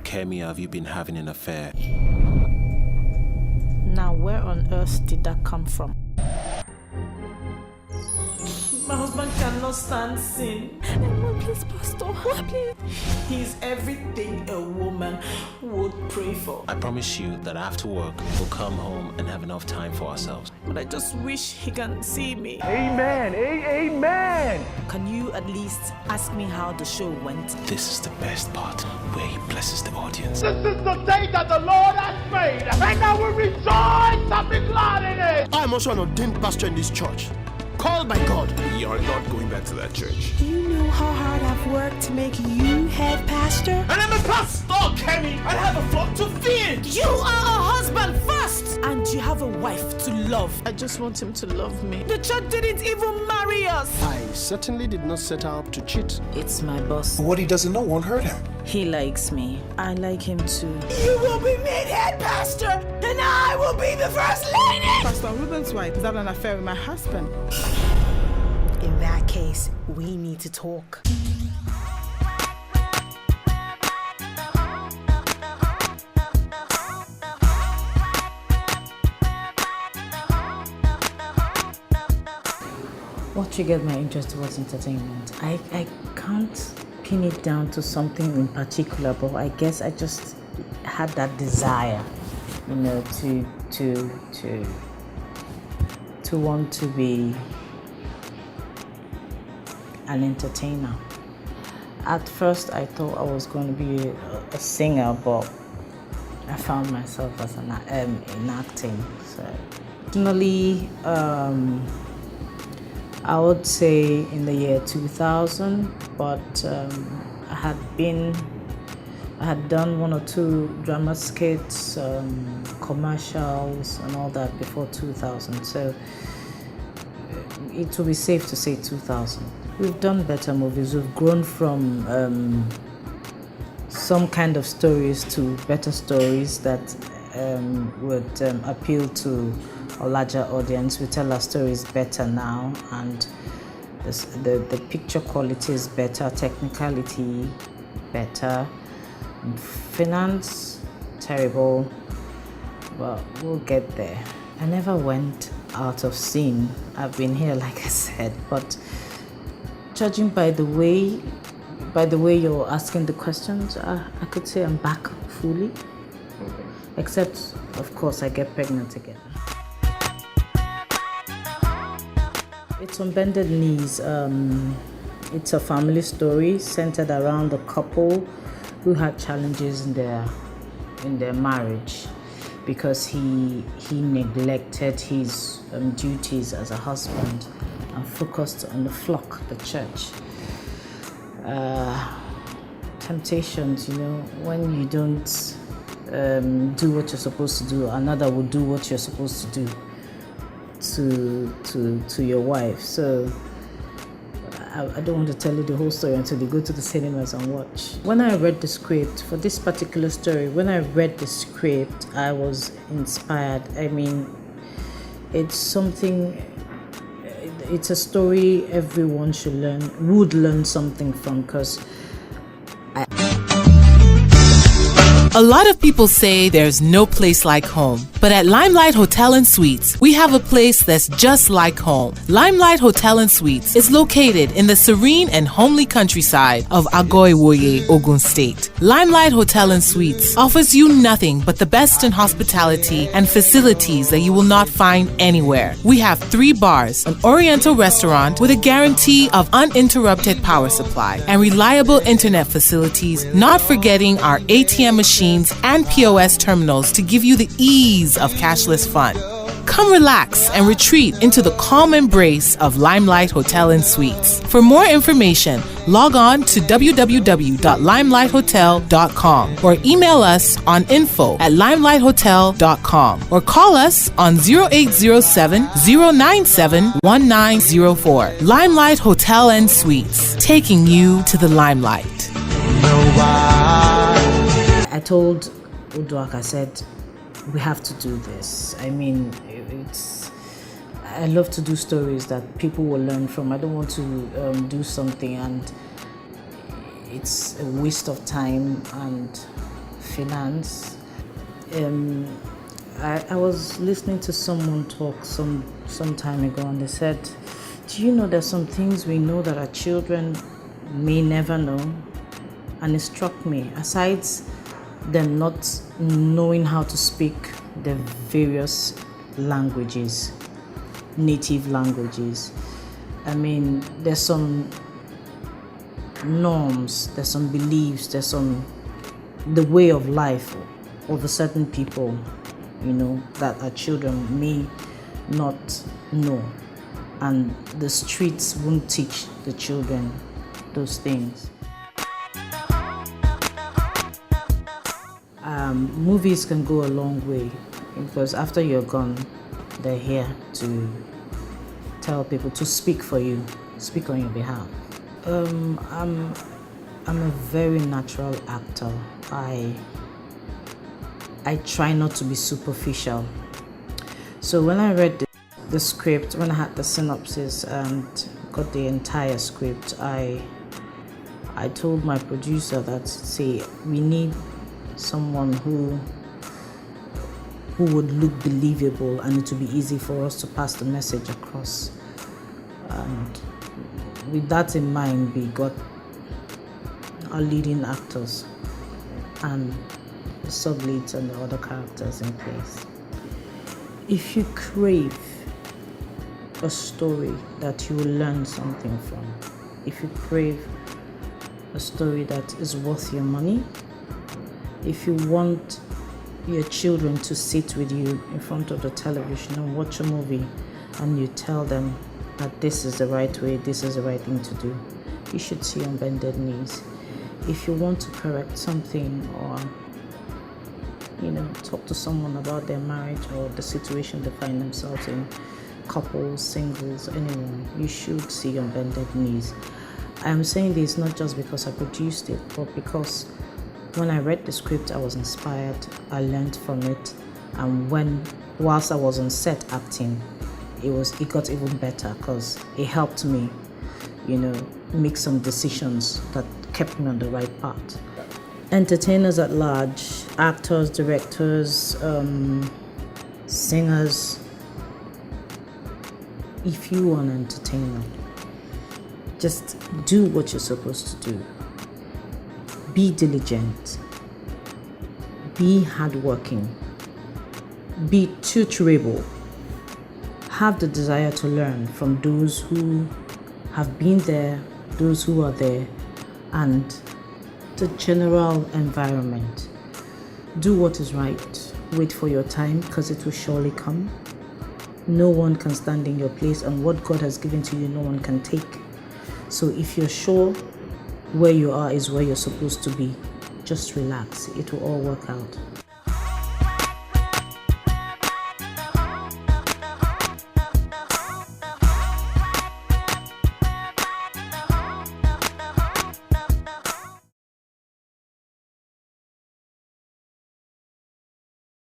Kemi have you been having an affair? Now, where on earth did that come from? My husband cannot stand sin. Mom, please, Pastor, please. He's everything a woman would pray for. I promise you that after work, we'll come home and have enough time for ourselves. But I just wish he can see me. Amen. Amen. Can you at least ask me how the show went? This is the best part, where he blesses the audience. This is the day that the Lord has made, and I will rejoice and be glad in it. I'm also an ordained pastor in this church, called by God. You're not going back to that church. Do you know how hard I've worked to make you head pastor? And I'm a pastor, Kenny. I have a flock to feed. You are a husband first, and you have a wife to love. I just want him to love me. The church didn't even marry us. I certainly did not set her up to cheat. It's my boss. What he doesn't know won't hurt him. He likes me. I like him too. You will be made head pastor, and I will be the first lady. Pastor Ruben's wife is having an affair with my husband. In that case, we need to talk. What triggered my interest towards entertainment? I can't pin it down to something in particular, but I guess I just had that desire, you know, to want to be an entertainer. At first, I thought I was going to be a singer, but I found myself as in acting. So, personally, I would say in the year 2000, but I had done one or two drama skits, commercials, and all that before 2000. So it will be safe to say 2000. We've done better movies. We've grown from some kind of stories to better stories that would appeal to a larger audience. We tell our stories better now, and the picture quality is better, technicality better, finance terrible, but we'll get there. I never went out of scene. I've been here, like I said, but judging by the way you're asking the questions, I could say I'm back fully. Except, of course, I get pregnant again. It's on Bended Knees. It's a family story centered around a couple who had challenges in their marriage because he neglected his duties as a husband and focused on the flock, the church. Temptations, you know, when you don't do what you're supposed to do, another will do what you're supposed to do to your wife. So I don't want to tell you the whole story until you go to the cinemas and watch. When I read the script for this particular story, I was inspired. I mean, it's a story everyone would learn something from, because a lot of people say there's no place like home, but at Limelight Hotel and Suites, we have a place that's just like home. Limelight Hotel and Suites is located in the serene and homely countryside of Agoiwoye, Ogun State. Limelight Hotel and Suites offers you nothing but the best in hospitality and facilities that you will not find anywhere. We have 3 bars, an oriental restaurant with a guarantee of uninterrupted power supply, and reliable internet facilities, not forgetting our ATM machines and POS terminals to give you the ease of cashless fun. Come relax and retreat into the calm embrace of Limelight Hotel and Suites. For more information, log on to www.limelight.hotel.com or email us on info@limelight.hotel.com or call us on 0807 097 1904. Limelight Hotel and Suites, taking you to the limelight. I told Uduak, I said, we have to do this. I mean, I love to do stories that people will learn from. I don't want to do something and it's a waste of time and finance. I was listening to someone talk some time ago, and they said, do you know there's some things we know that our children may never know? And it struck me, aside them not knowing how to speak the various languages, native languages. I mean, there's some norms, there's some beliefs, there's the way of life of a certain people, that our children may not know. And the streets won't teach the children those things. Movies can go a long way, because after you're gone, they're here to tell people, to speak for you, speak on your behalf. I'm a very natural actor. I try not to be superficial. So when I read the script, when I had the synopsis and got the entire script, I told my producer that, say, we need someone who would look believable, and it would be easy for us to pass the message across. And with that in mind, we got our leading actors and the sub-leads and the other characters in place. If you crave a story that you will learn something from, if you crave a story that is worth your money, if you want your children to sit with you in front of the television and watch a movie, and you tell them that this is the right way, this is the right thing to do, you should see On Bended Knees. If you want to correct something, or talk to someone about their marriage or the situation they find themselves in, couples, singles, anyone, you should see On Bended Knees. I'm saying this not just because I produced it, but because when I read the script, I was inspired, I learned from it, and whilst I was on set acting, it got even better, because it helped me, make some decisions that kept me on the right path. Entertainers at large, actors, directors, singers, if you are an entertainer, just do what you're supposed to do. Be diligent, be hardworking, be tutorable, have the desire to learn from those who have been there, those who are there, and the general environment. Do what is right, wait for your time, because it will surely come. No one can stand in your place, and what God has given to you, no one can take. So if you're sure where you are is where you're supposed to be, just relax, it will all work out.